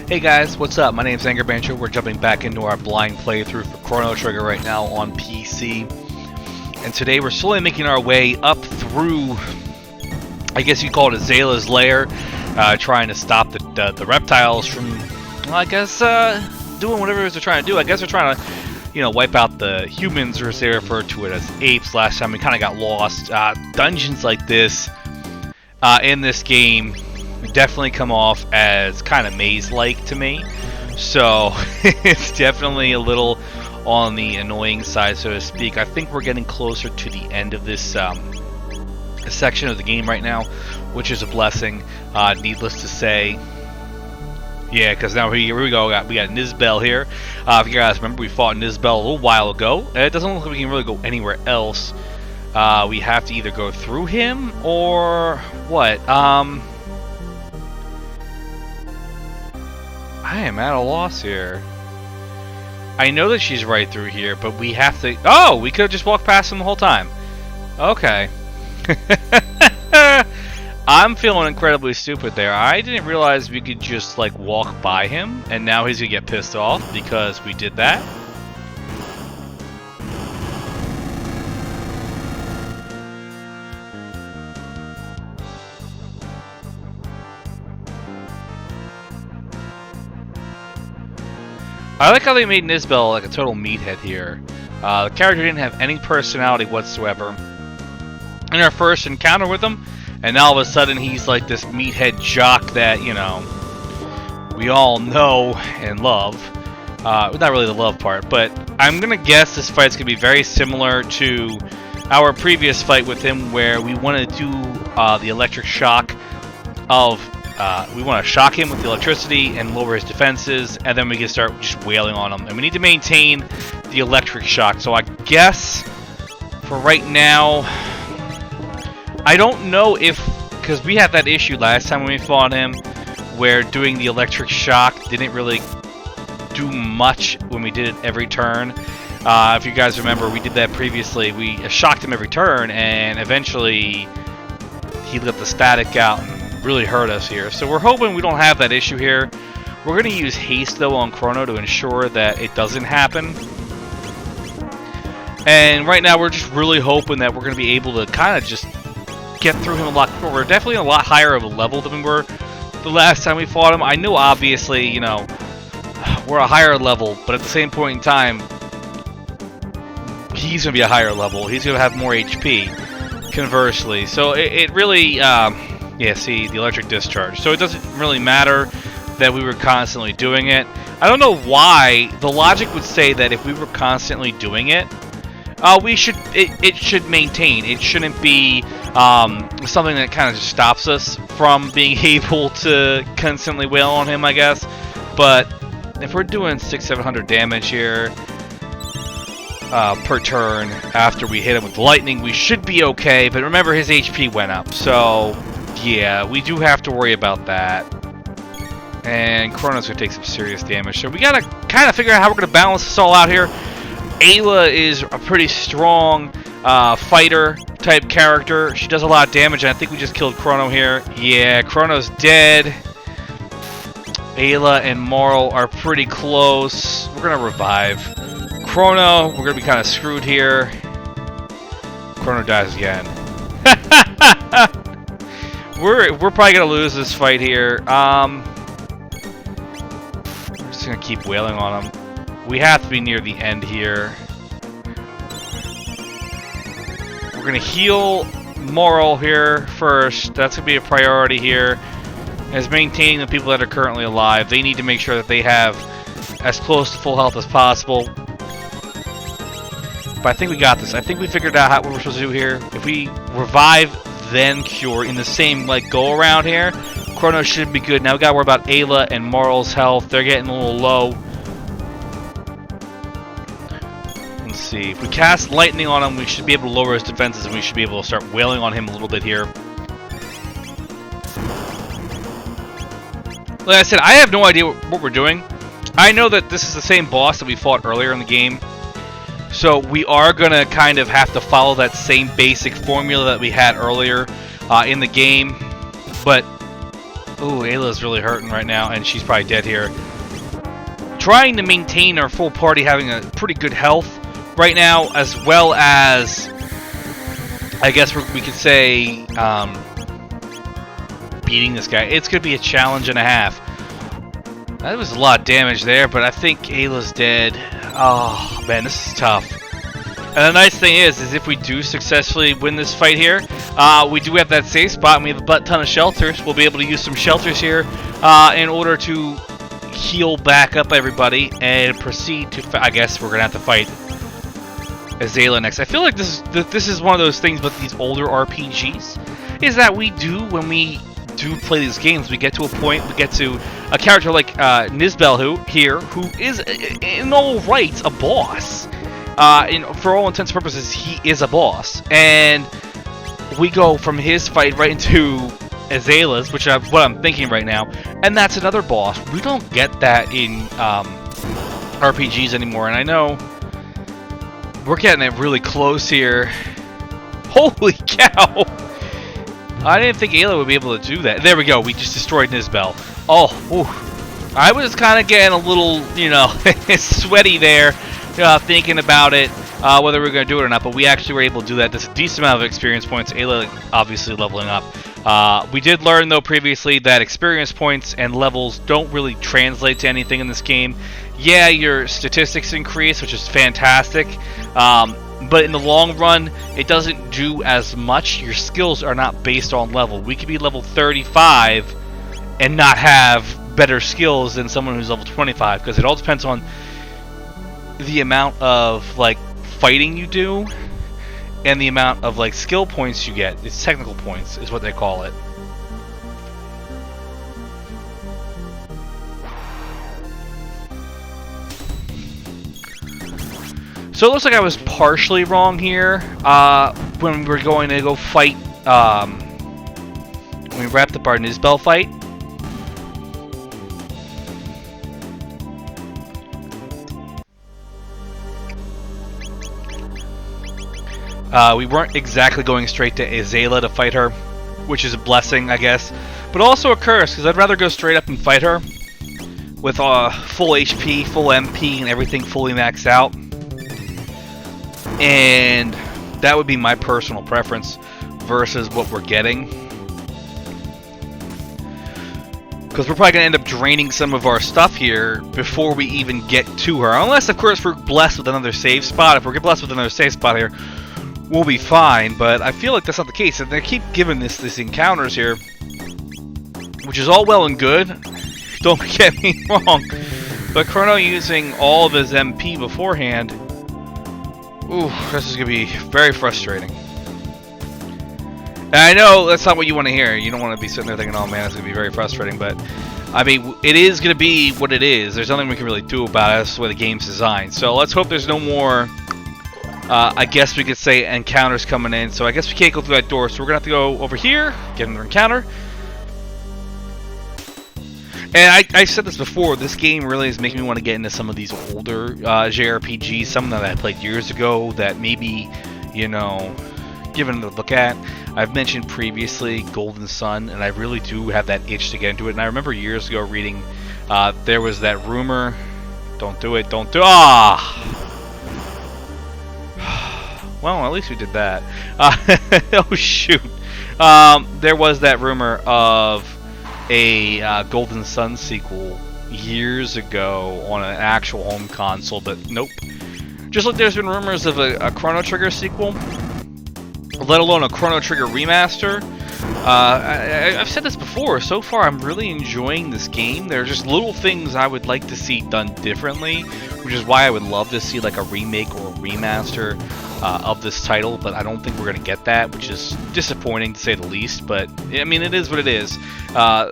Hey guys, what's up? My name's Anger Bancho. We're jumping back into our blind playthrough for Chrono Trigger right now on PC. And today we're slowly making our way up through, I guess you'd call it Azala's lair, trying to stop the reptiles from, well, I guess, doing whatever it is they're trying to do. I guess they're trying to, wipe out the humans, or as they refer to it as apes. Last time we kind of got lost. Dungeons like this, in this game, definitely come off as kind of maze-like to me, so it's definitely a little on the annoying side, so to speak. I think we're getting closer to the end of this section of the game right now, which is a blessing, needless to say. Yeah, because now here we go. We got Nizbel here. If you guys remember, we fought Nizbel a little while ago. It doesn't look like we can really go anywhere else. We have to either go through him or what? I am at a loss here. I know that she's right through here, but we have to... Oh! We could have just walked past him the whole time. Okay. I'm feeling incredibly stupid there. I didn't realize we could just, like, walk by him, and now he's gonna get pissed off because we did that. I like how they made Nizbel like a total meathead here. The character didn't have any personality whatsoever in our first encounter with him, and now all of a sudden he's like this meathead jock that, we all know and love. Not really the love part, but I'm gonna guess this fight's gonna be very similar to our previous fight with him, where we want to do the electric shock of... we want to shock him with the electricity and lower his defenses, and then we can start just wailing on him. And we need to maintain the electric shock. So I guess for right now, I don't know if, because we had that issue last time when we fought him, where doing the electric shock didn't really do much when we did it every turn. If you guys remember, we did that previously. We shocked him every turn, and eventually he let the static out and really hurt us here. So we're hoping we don't have that issue here. We're going to use haste though on Chrono to ensure that it doesn't happen. And right now we're just really hoping that we're going to be able to kind of just get through him a lot quicker. We're definitely a lot higher of a level than we were the last time we fought him. I know obviously, we're a higher level, but at the same point in time, he's going to be a higher level. He's going to have more HP, conversely. So it really... yeah, see, the electric discharge. So it doesn't really matter that we were constantly doing it. I don't know why. The logic would say that if we were constantly doing it, it should maintain. It shouldn't be something that kind of just stops us from being able to constantly wail on him, I guess. But if we're doing 600-700 damage here per turn after we hit him with lightning, we should be okay. But remember, his HP went up, so... yeah, we do have to worry about that. And Chrono's going to take some serious damage. So we got to kind of figure out how we're going to balance this all out here. Ayla is a pretty strong fighter type character. She does a lot of damage, and I think we just killed Chrono here. Yeah, Chrono's dead. Ayla and Moral are pretty close. We're going to revive Chrono. We're going to be kind of screwed here. Chrono dies again. We're probably gonna lose this fight here. We're just gonna keep wailing on him. We have to be near the end here. We're gonna heal Moral here first. That's gonna be a priority here. As maintaining the people that are currently alive, they need to make sure that they have as close to full health as possible. But I think we got this. I think we figured out what we're supposed to do here. If we revive, then cure in the same go around here, Chrono should be good. Now we gotta worry about Ayla and Moral's health. They're getting a little low. Let's see. If we cast lightning on him, we should be able to lower his defenses, and we should be able to start wailing on him a little bit here. Like I said, I have no idea what we're doing. I know that this is the same boss that we fought earlier in the game. So we are going to kind of have to follow that same basic formula that we had earlier in the game. But Ooh, Ayla's really hurting right now, and she's probably dead here. Trying to maintain our full party having a pretty good health right now, as well as, I guess we could say, beating this guy. It's going to be a challenge and a half. That was a lot of damage there, but I think Ayla's dead. Oh, man, this is tough. And the nice thing is if we do successfully win this fight here, we do have that safe spot, and we have a ton of shelters. We'll be able to use some shelters here in order to heal back up everybody and proceed to. I guess we're gonna have to fight Azalea next. I feel like this is one of those things with these older RPGs, is that we do, when we do play these games, we get to a point, we get to a character like Nizbel who is in all rights a boss. For all intents and purposes, he is a boss, and we go from his fight right into Azalea's, which is what I'm thinking right now, and that's another boss. We don't get that in RPGs anymore, and I know we're getting it really close here. Holy cow! I didn't think Ayla would be able to do that. There we go. We just destroyed Nizbel. Oh, whew. I was kind of getting a little, sweaty there. Thinking about it, whether we are going to do it or not, but we actually were able to do that. That's a decent amount of experience points. Ayla obviously leveling up. We did learn, though, previously that experience points and levels don't really translate to anything in this game. Yeah, your statistics increase, which is fantastic, but in the long run, it doesn't do as much. Your skills are not based on level. We could be level 35 and not have better skills than someone who's level 25, because it all depends on the amount of fighting you do and the amount of skill points you get. It's technical points is what they call it. So it looks like I was partially wrong here when we were going to go fight when we wrapped up our Nizbel fight. We weren't exactly going straight to Azalea to fight her, which is a blessing, I guess, but also a curse, because I'd rather go straight up and fight her with full HP, full MP, and everything fully maxed out. And that would be my personal preference versus what we're getting. Because we're probably going to end up draining some of our stuff here before we even get to her. Unless, of course, we're blessed with another save spot. If we're blessed with another save spot here, we'll be fine, but I feel like that's not the case. And they keep giving this encounters here, which is all well and good. Don't get me wrong. But Chrono using all of his MP beforehand, ooh, this is going to be very frustrating. And I know that's not what you want to hear. You don't want to be sitting there thinking, oh man, it's going to be very frustrating, but I mean, it is going to be what it is. There's nothing we can really do about it. That's the way the game's designed. So let's hope there's no more I guess we could say encounters coming in, so I guess we can't go through that door, so we're going to have to go over here, get another encounter. And I said this before, this game really is making me want to get into some of these older JRPGs, some that I played years ago that maybe, give it a look at. I've mentioned previously Golden Sun, and I really do have that itch to get into it, and I remember years ago reading, there was that rumor, don't do it, well, at least we did that. Oh, shoot. There was that rumor of a Golden Sun sequel years ago on an actual home console, but nope. Just like there's been rumors of a Chrono Trigger sequel, let alone a Chrono Trigger remaster. I've said this before, so far I'm really enjoying this game. There are just little things I would like to see done differently, which is why I would love to see like a remake or a remaster of this title, but I don't think we're going to get that, which is disappointing to say the least, but I mean, it is what it is.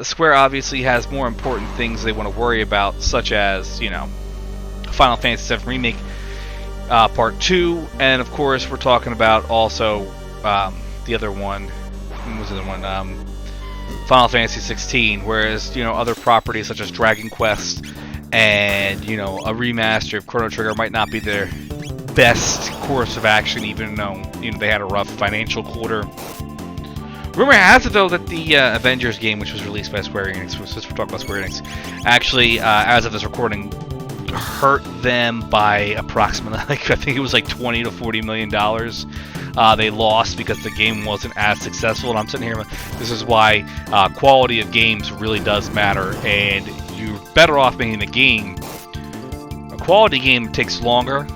Square obviously has more important things they want to worry about, such as, Final Fantasy VII Remake Part 2, and of course we're talking about also the other one, what was the other one? Final Fantasy 16, whereas, other properties such as Dragon Quest and, a remaster of Chrono Trigger might not be their best course of action, even though they had a rough financial quarter. Rumor has it, though, that the Avengers game, which was released by Square Enix, since we're talking about Square Enix, actually, as of this recording, hurt them by approximately, like, I think it was like $20 to $40 million. They lost because the game wasn't as successful, and I'm sitting here, this is why quality of games really does matter, and you're better off making the game. A quality game takes longer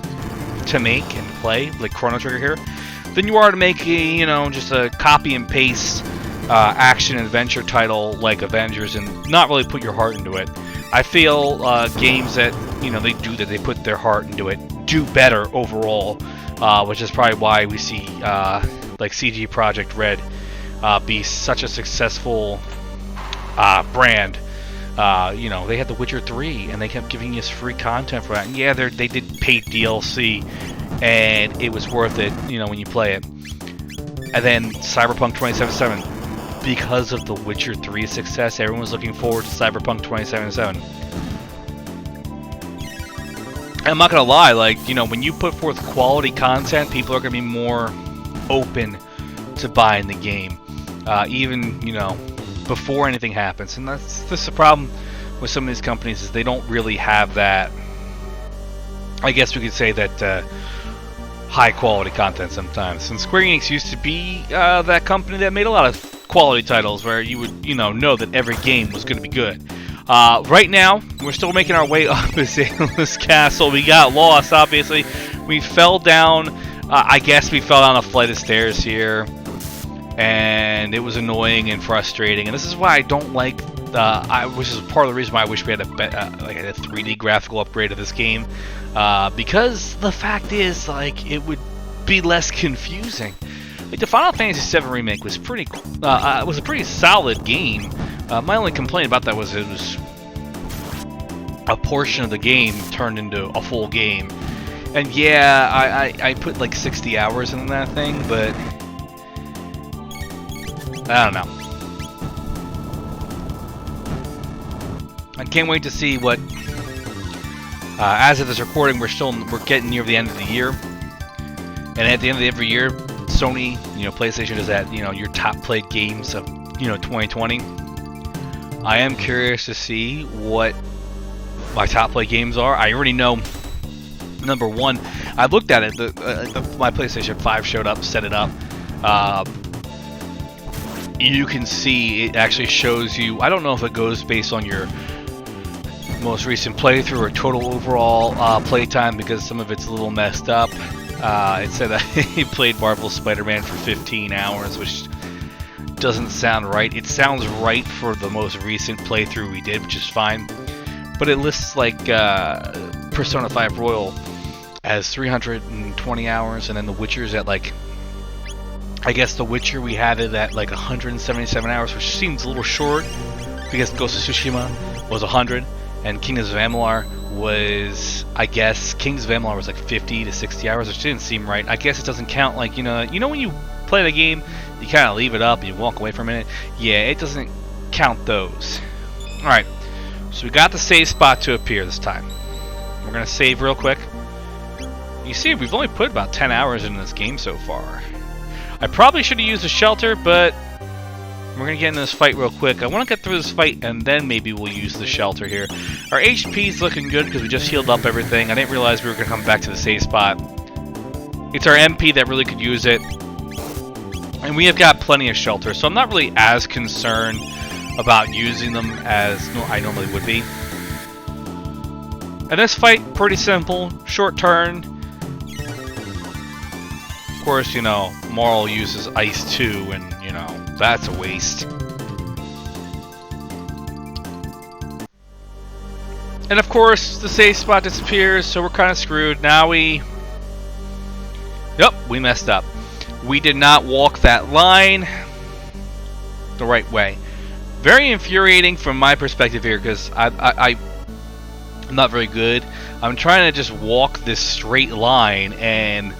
to make and play, like Chrono Trigger here, than you are to make a, just a copy and paste action adventure title like Avengers and not really put your heart into it. I feel games that they put their heart into it do better overall, which is probably why we see like CG Projekt Red be such a successful brand. They had The Witcher 3 and they kept giving us free content for that. And yeah, they did paid DLC, and it was worth it, when you play it. And then Cyberpunk 2077, because of The Witcher 3 success, everyone was looking forward to Cyberpunk 2077. And I'm not gonna lie, like, when you put forth quality content, people are gonna be more open to buying the game, even before anything happens. And that's the problem with some of these companies, is they don't really have that. I guess we could say that high quality content sometimes. And Square Enix used to be that company that made a lot of quality titles where you would know that every game was going to be good. Right now, we're still making our way up this castle. We got lost, obviously. We fell down. I guess we fell down a flight of stairs here, and it was annoying and frustrating. And this is why I don't like. Which is part of the reason why I wish we had a 3D graphical upgrade of this game, because the fact is, like, it would be less confusing. Like, the Final Fantasy VII Remake was was a pretty solid game. My only complaint about that was it was a portion of the game turned into a full game. And yeah, I put like 60 hours in that thing, but I don't know. I can't wait to see what. As of this recording, we're getting near the end of the year, and at the end of every year, Sony, PlayStation does that, your top played games of 2020. I am curious to see what my top played games are. I already know. Number one, I looked at it. My PlayStation 5 showed up, set it up. You can see it actually shows you. I don't know if it goes based on your most recent playthrough or total overall playtime, because some of it's a little messed up. It said that he played Marvel's Spider-Man for 15 hours, which doesn't sound right. It sounds right for the most recent playthrough we did, which is fine. But it lists like Persona 5 Royal as 320 hours, and then The Witcher's at like, I guess The Witcher we had it at like 177 hours, which seems a little short because Ghost of Tsushima was 100. And Kings of Amalur was, I guess, Kings of Amalur was like 50 to 60 hours, which didn't seem right. I guess it doesn't count, like, when you play the game, you kind of leave it up and you walk away for a minute. Yeah, it doesn't count those. Alright, so we got the save spot to appear this time. We're going to save real quick. You see, we've only put about 10 hours into this game so far. I probably should have used a shelter, but we're going to get into this fight real quick. I want to get through this fight, and then maybe we'll use the shelter here. Our HP's looking good because we just healed up everything. I didn't realize we were going to come back to the save spot. It's our MP that really could use it. And we have got plenty of shelter, so I'm not really as concerned about using them as I normally would be. And this fight, pretty simple. Short turn. Of course, Marl uses ice too, and, that's a waste. And of course, the save spot disappears, so we're kind of screwed. Now Yep, we messed up. We did not walk that line the right way. Very infuriating from my perspective here, because I'm not very good. I'm trying to just walk this straight line, and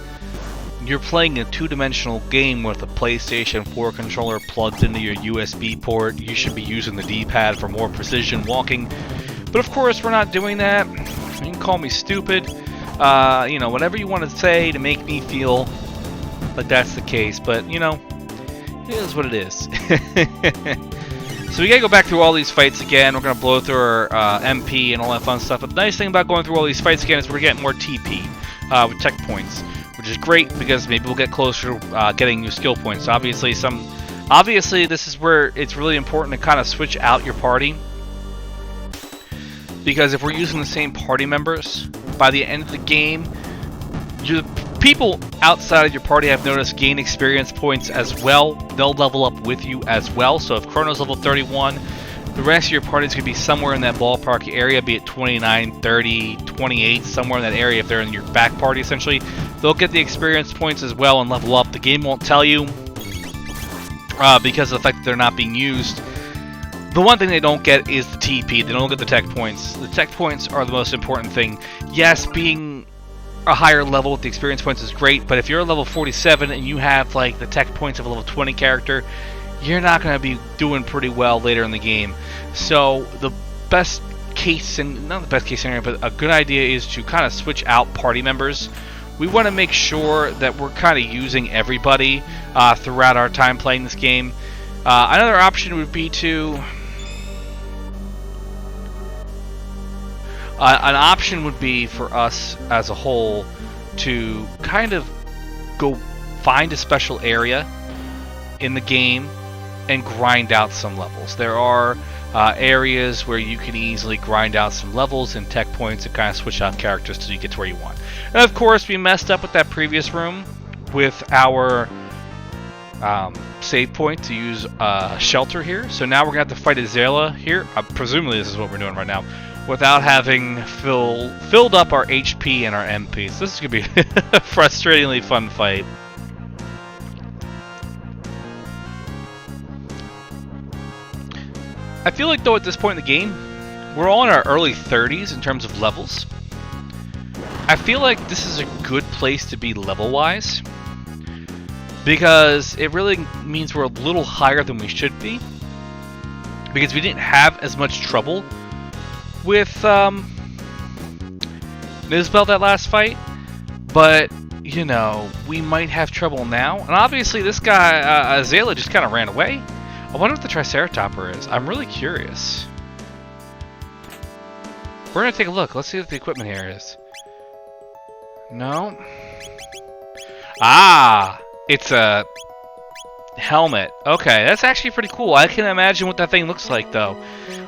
you're playing a two-dimensional game with a PlayStation 4 controller plugged into your USB port. You should be using the D-pad for more precision walking. But of course, we're not doing that. You can call me stupid. Whatever you want to say to make me feel like that's the case. But, it It is what it is. So we gotta go back through all these fights again. We're gonna blow through our MP and all that fun stuff. But the nice thing about going through all these fights again is we're getting more TP with tech points, which is great because maybe we'll get closer to getting new skill points. Obviously, this is where it's really important to kind of switch out your party, because if we're using the same party members, by the end of the game, people outside of your party, I've noticed, gain experience points as well. They'll level up with you as well. So if Chrono's level 31, the rest of your party is going to be somewhere in that ballpark area, be it 29, 30, 28, somewhere in that area if they're in your back party, essentially. They'll get the experience points as well and level up. The game won't tell you because of the fact that they're not being used. The one thing they don't get is the TP. They don't get the tech points. The tech points are the most important thing. Yes, being a higher level with the experience points is great, but if you're a level 47 and you have like the tech points of a level 20 character, you're not going to be doing pretty well later in the game. So the best case, and not the best case scenario, but a good idea is to kind of switch out party members. We want to make sure that we're kind of using everybody throughout our time playing this game. Another option would be to an option would be for us as a whole to kind of go find a special area in the game and grind out some levels. There are areas where you can easily grind out some levels and tech points and kind of switch out characters till you get to where you want. And of course, we messed up with that previous room with our save point to use shelter here. So now we're going to have to fight Azela here. Presumably this is what we're doing right now, without having filled up our HP and our MP. So this is going to be a frustratingly fun fight. I feel like, though, at this point in the game, we're all in our early 30s in terms of levels. I feel like this is a good place to be level-wise, because it really means we're a little higher than we should be, because we didn't have as much trouble with Nizbel that last fight, but you know, we might have trouble now. And obviously this guy Azela just kind of ran away. I wonder what the Triceratopper is. I'm really curious. We're gonna take a look. Let's see what the equipment here is. No. Ah, it's a helmet. Okay, that's actually pretty cool. I can imagine what that thing looks like, though.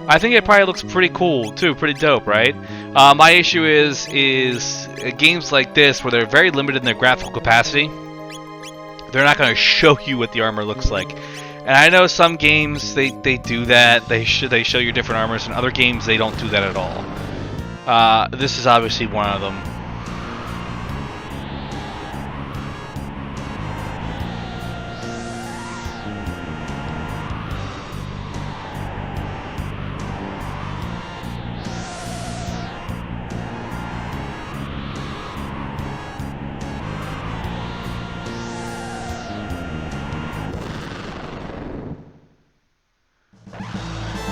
I think it probably looks pretty cool too, pretty dope, right? My issue is games like this where they're very limited in their graphical capacity. They're not going to show you what the armor looks like. And I know some games they do that. They show you different armors. In other games they don't do that at all. This is obviously one of them.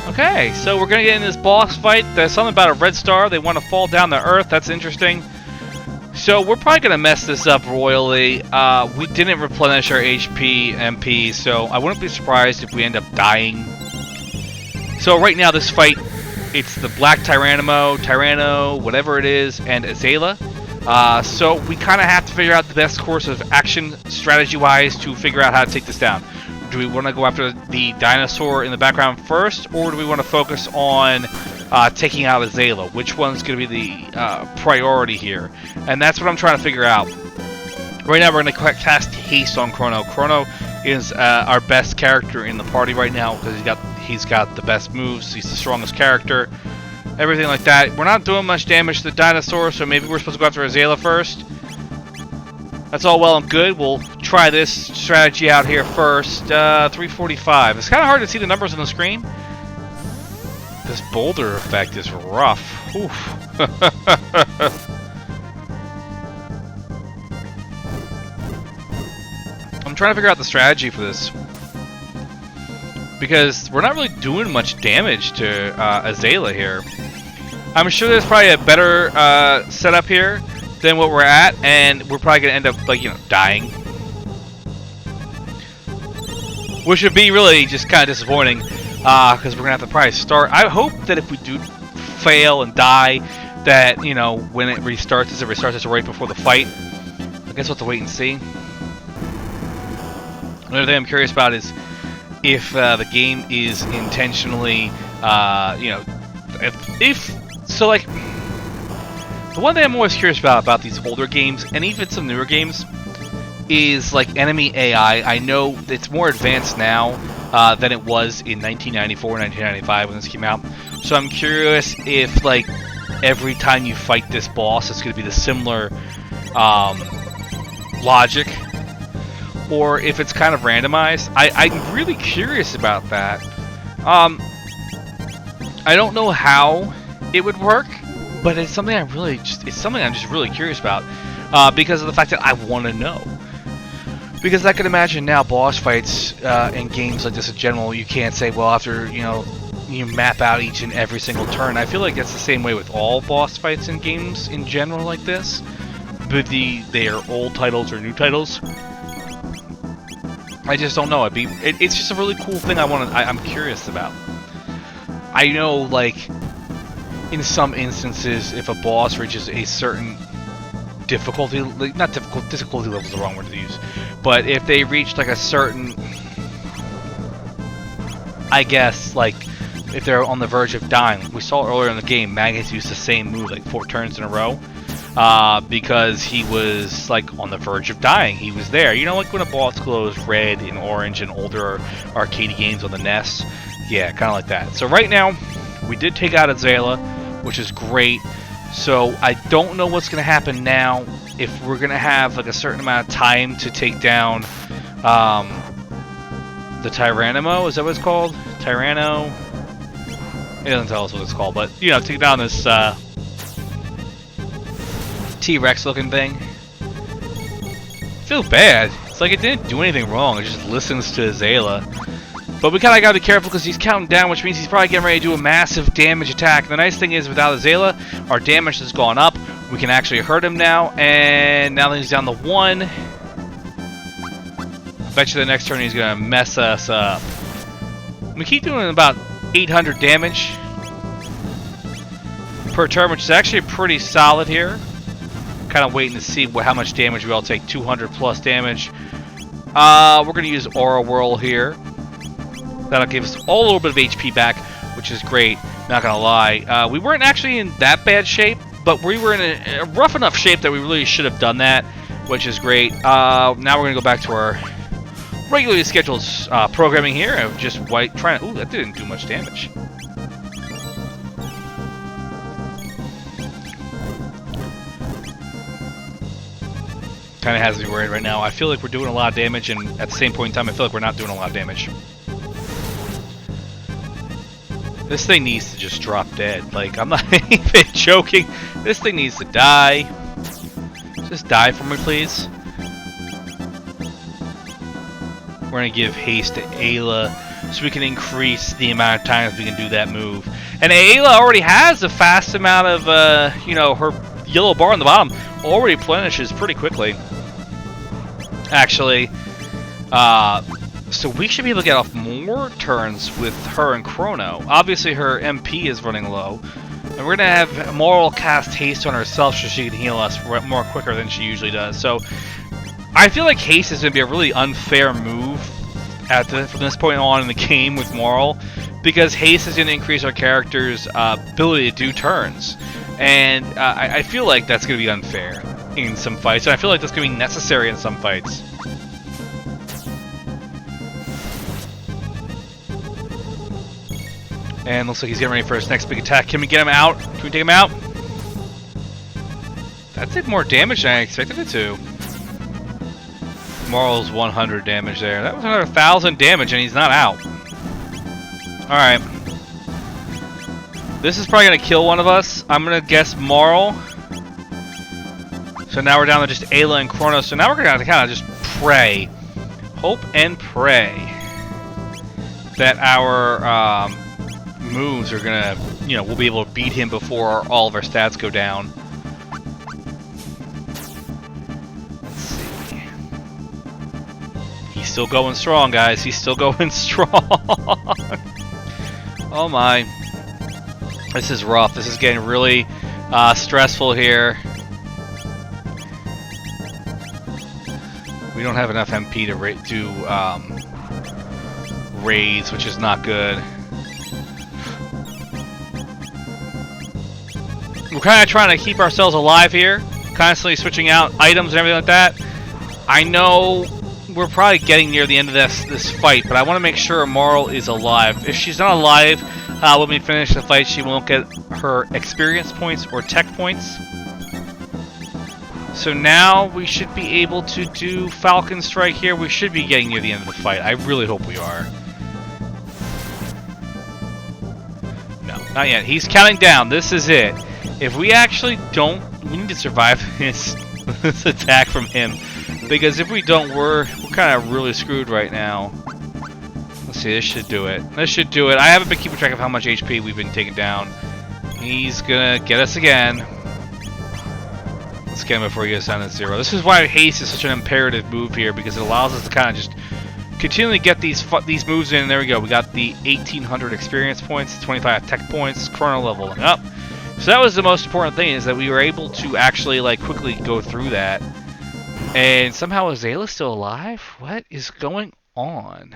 Okay, so we're gonna get in this boss fight. There's something about a red star. They want to fall down to Earth. That's interesting. So we're probably gonna mess this up royally. We didn't replenish our HP, MP, so I wouldn't be surprised if we end up dying. So right now, this fight, it's the Black Tyranno, whatever it is, and Azela. So we kind of have to figure out the best course of action, strategy-wise, to figure out how to take this down. Do we want to go after the dinosaur in the background first, or do we want to focus on taking out Azela? Which one's going to be the priority here? And that's what I'm trying to figure out. Right now, we're going to cast Haste on Chrono. Chrono is our best character in the party right now because he's got the best moves. He's the strongest character. Everything like that. We're not doing much damage to the dinosaur, so maybe we're supposed to go after Azela first. That's all well and good. We'll try this strategy out here first. 345. It's kind of hard to see the numbers on the screen. This boulder effect is rough. Oof. I'm trying to figure out the strategy for this, because we're not really doing much damage to Azela here. I'm sure there's probably a better setup here than what we're at, and we're probably gonna end up, like, you know, dying. which would be really just kind of disappointing, because we're gonna have to probably start. I hope that if we do fail and die, that, you know, when it restarts us right before the fight. I guess we'll have to wait and see. Another thing I'm curious about is if the game is intentionally, you know, if so, like, the one thing I'm always curious about these older games, and even some newer games, is like enemy AI. I know it's more advanced now than it was in 1994, 1995 when this came out. So I'm curious if, like, every time you fight this boss, it's going to be the similar logic, or if it's kind of randomized. I'm really curious about that. I don't know how it would work, but it's something I'm just really curious about, because of the fact that I want to know. Because I can imagine now boss fights in games like this in general, you can't say, well, after, you know, you map out each and every single turn. I feel like that's the same way with all boss fights in games in general like this, but they are old titles or new titles. I just don't know. It's just a really cool thing I'm curious about. I know, like, in some instances, if a boss reaches a certain difficulty, like, not difficulty level is the wrong word to use, but if they reach like a certain, I guess, like, if they're on the verge of dying, like we saw earlier in the game, Magus used the same move like 4 turns in a row, because he was like on the verge of dying. He was there, you know, like when a boss glows red and orange in older arcade games on the NES. Yeah, kind of like that. So right now, we did take out Azala, which is great. So I don't know what's going to happen now, if we're going to have like a certain amount of time to take down the Tyrannimo. Is that what it's called? Tyranno? It doesn't tell us what it's called, but, you know, take down this T-Rex looking thing. I feel bad. It's like it didn't do anything wrong. It just listens to Azala. But we kind of got to be careful because he's counting down, which means he's probably getting ready to do a massive damage attack. The nice thing is, without Azala, our damage has gone up. We can actually hurt him now, and now that he's down to 1, I bet you the next turn he's going to mess us up. We keep doing about 800 damage per turn, which is actually pretty solid here. Kind of waiting to see how much damage we all take. 200 plus damage. We're going to use Aura Whirl here. That'll give us all a little bit of HP back, which is great, not gonna lie. We weren't actually in that bad shape, but we were in a rough enough shape that we really should have done that, which is great. Now we're gonna go back to our regularly scheduled programming here of just trying to... Ooh, that didn't do much damage. Kind of has me worried right now. I feel like we're doing a lot of damage, and at the same point in time, I feel like we're not doing a lot of damage. This thing needs to just drop dead. Like, I'm not even joking. This thing needs to die. Just die for me, please. We're going to give haste to Ayla so we can increase the amount of times we can do that move. And Ayla already has a fast amount of, you know, her yellow bar on the bottom already replenishes pretty quickly. Actually, so we should be able to get off more turns with her and Chrono. Obviously, her MP is running low. And we're going to have Moral cast haste on herself so she can heal us more quicker than she usually does. So I feel like haste is going to be a really unfair move from this point on in the game with Moral, because haste is going to increase our character's ability to do turns. And I feel like that's going to be unfair in some fights. And I feel like that's going to be necessary in some fights. And looks like he's getting ready for his next big attack. Can we get him out? Can we take him out? That did more damage than I expected it to. Moral's 100 damage there. That was another 1,000 damage and he's not out. Alright. This is probably going to kill one of us. I'm going to guess Moral. So now we're down to just Ayla and Chrono. So now we're going to have to kind of just pray. Hope and pray that our moves are gonna, you know, we'll be able to beat him before all of our stats go down. Let's see. He's still going strong, guys. He's still going strong. Oh my. This is rough. This is getting really stressful here. We don't have enough MP to do raids, which is not good. We're kind of trying to keep ourselves alive here, constantly switching out items and everything like that. I know we're probably getting near the end of this fight, but I want to make sure Marl is alive. If she's not alive, when we finish the fight, she won't get her experience points or tech points. So now we should be able to do Falcon Strike here. We should be getting near the end of the fight. I really hope we are. No, not yet. He's counting down. This is it. If we actually don't, we need to survive this attack from him. Because if we don't, we're kind of really screwed right now. Let's see, this should do it. This should do it. I haven't been keeping track of how much HP we've been taking down. He's gonna get us again. Let's get him before he gets down to 0. This is why haste is such an imperative move here, because it allows us to kind of just continually get these moves in. There we go. We got the 1,800 experience points, 25 tech points, Chrono leveling up. So that was the most important thing, is that we were able to actually like quickly go through that. And somehow Azala's still alive? What is going on?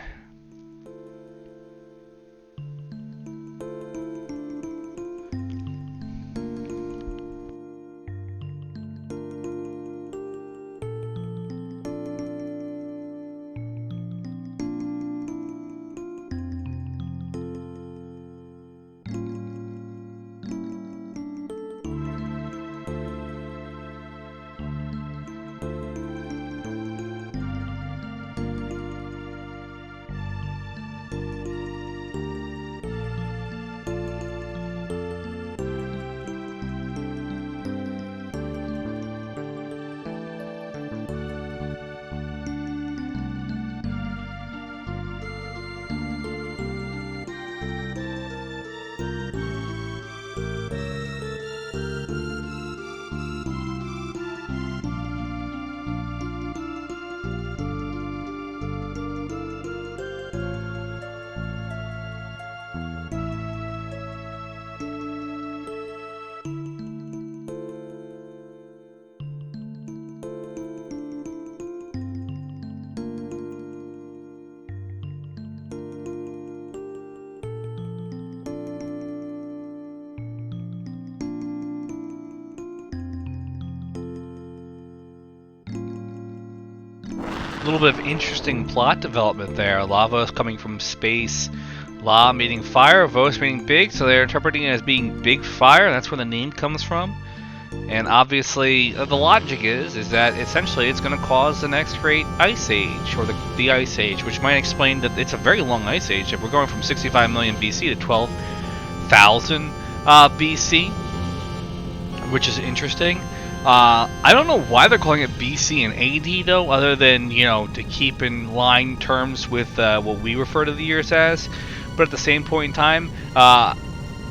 A little bit of interesting plot development there. Lava is coming from space. La meaning fire, Vos meaning big, so they're interpreting it as being big fire. That's where the name comes from. And obviously, the logic is that essentially it's going to cause the next great ice age, or the ice age, which might explain that it's a very long ice age. If we're going from 65 million BC to 12,000 BC, which is interesting. I don't know why they're calling it BC and AD though, other than, you know, to keep in line terms with what we refer to the years as. But at the same point in time,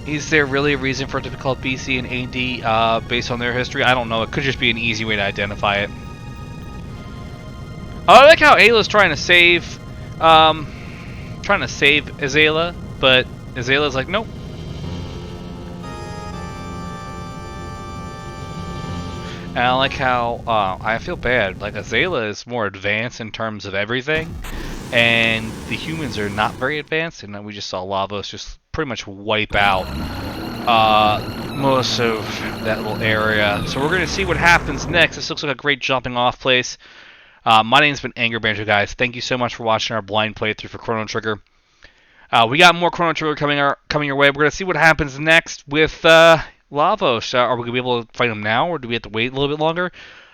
is there really a reason for it to be called BC and AD based on their history? I don't know. It could just be an easy way to identify it. I like how Ayla's trying to save Azala, but Azala's like, nope. And I like how, I feel bad, like Azala is more advanced in terms of everything, and the humans are not very advanced, and we just saw Lavos just pretty much wipe out most of that little area. So we're going to see what happens next. This looks like a great jumping off place. My name's been Anger Banjo, guys. Thank you so much for watching our blind playthrough for Chrono Trigger. We got more Chrono Trigger coming your way. We're going to see what happens next with Lavos. Are we going to be able to fight him now, or do we have to wait a little bit longer?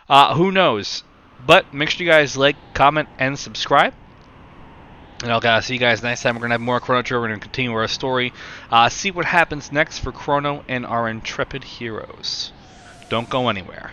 Who knows? But make sure you guys like, comment, and subscribe. And I'll see you guys next time. We're going to have more Chrono Trigger. We're going to continue our story. See what happens next for Chrono and our intrepid heroes. Don't go anywhere.